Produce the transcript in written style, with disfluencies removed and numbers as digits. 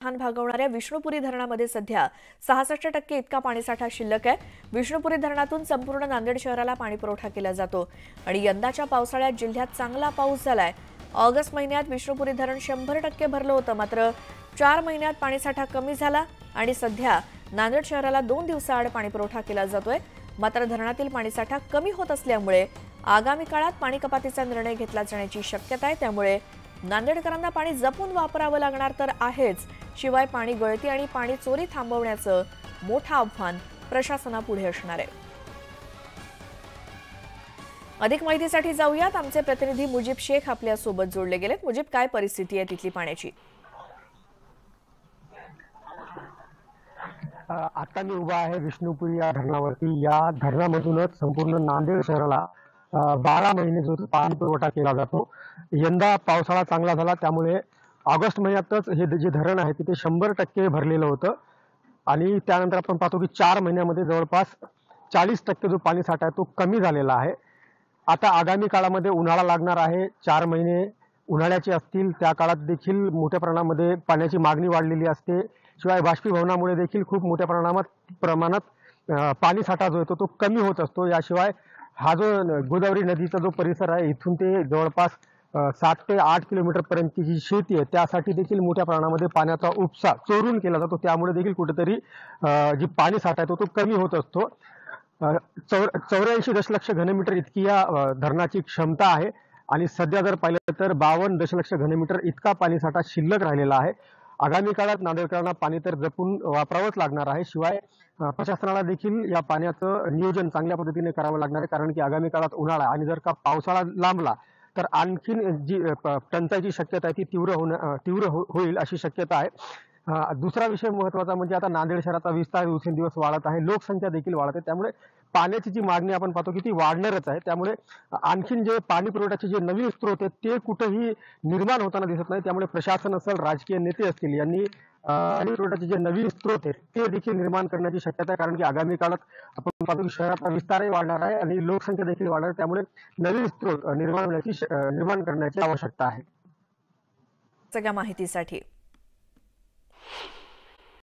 धान भागवणाऱ्या विष्णुपुरी धरणामध्ये सध्या 66% इतका पाणीसाठा शिल्लक आहे। विष्णुपुरी धरणातून संपूर्ण नांदेड शहराला पाणी पुरवठा केला जातो आणि यंदाच्या पावसाळ्यात जिल्ह्यात चांगला पाऊस झालाय। ऑगस्ट महिन्यात विष्णुपुरी धरण 100% भरलं होतं, मात्र 4 महिन्यात पाणीसाठा कमी झाला आणि सध्या नांदेड शहराला 2 दिवसाआड पाणी पुरवठा केला जातोय। मात्र धरणातील पाणीसाठा कमी होत असल्यामुळे आगामी काळात पाणी कपातीचा निर्णय घेतला जाण्याची शक्यता आहे। त्यामुळे नांदेडकरांना पाणी जपून वापरावं लागणार तर आहेच, शिवाय पाणी गळती आणि पाणी चोरी थांबवण्याचं मोठं आव्हान प्रशासनापुढे असणार आहे। अधिक माहितीसाठी जाऊयात, आमचे प्रतिनिधी मुजीब शेख आपल्या सोबत जोडले गेलेत। मुजीब, काय परिस्थिती आहे तिथली पाण्याची? आता मी उभा आहे विष्णुपुरी या धरणावरती। या धरणामधूनच संपूर्ण नांदेड शहराला 12 महिने जो पाणी पुरवठा केला जातो। यंदा पावसाळा चांगला झाला, त्यामुळे ऑगस्ट महिन्यातच हे जे धरण आहे तिथे 100% भरलेलं होतं आणि त्यानंतर आपण पाहतो की 4 महिन्यामध्ये जवळपास 40% जो पाणी साठा आहे तो कमी झालेला आहे। आता आगामी काळामध्ये उन्हाळा लागणार आहे, 4 महिने उन्हाळ्याचे असतील, त्या काळात देखील मोठ्या प्रमाणामध्ये पाण्याची मागणी वाढलेली असते। शिवाय बाष्पीभवनामुळे देखील खूप मोठ्या प्रमाणात पाणी साठा जो येतो तो कमी होत असतो। याशिवाय हा जो गोदावरी नदीचा जो परिसर आहे, इथून ते जवळपास 7 ते 8 किलोमीटर पर्यंतची जी शेती आहे त्यासाठी देखील मोठ्या प्रमाणामध्ये पाण्याचा उपसा चोरून केला जातो। त्यामुळे देखील कुठेतरी जी पाणी साठा आहे तो कमी होत असतो। 84 दशलक्ष घनमीटर इतकी या धरणाची क्षमता आहे आणि सध्या जर पाहिलं तर 52 दशलक्ष घनमीटर इतका पाणीसाठा शिल्लक राहिलेला आहे। आगामी काळात नांदेडकरांना पाणी तर जपून वापरावंच लागणार आहे। शिवाय प्रशासनाला देखील या पाण्याचं नियोजन चांगल्या पद्धतीने करावं लागणार आहे, कारण की आगामी काळात उन्हाळा आणि जर का पावसाळा लांबला तर आणखीन जी टंचाईची शक्यता आहे ती तीव्र होईल अशी शक्यता आहे। दुसरा विषय महत्त्वाचा म्हणजे आता नांदेड शहराचा विस्तार दिवसेंदिवस वाढत आहे, लोकसंख्या देखील वाढत आहे, त्यामुळे पाण्याची जी मागणी आपण पाहतो की ती वाढणारच आहे। त्यामुळे आणखीन जे पाणी पुरवठ्याचे जे नवीन स्रोत आहेत ते कुठेही निर्माण होताना दिसत नाही। त्यामुळे प्रशासन असेल, राजकीय नेते असतील, यांनी पाणी पुरवठ्याचे जे नवीन स्रोत आहेत ते देखील निर्माण करण्याची शक्यता आहे, कारण की आगामी काळात आपण पाहतो की शहराचा विस्तारही वाढणार आहे आणि लोकसंख्या देखील वाढणार आहे। त्यामुळे नवीन स्रोत निर्माण करण्याची आवश्यकता आहे। सगळ्या माहितीसाठी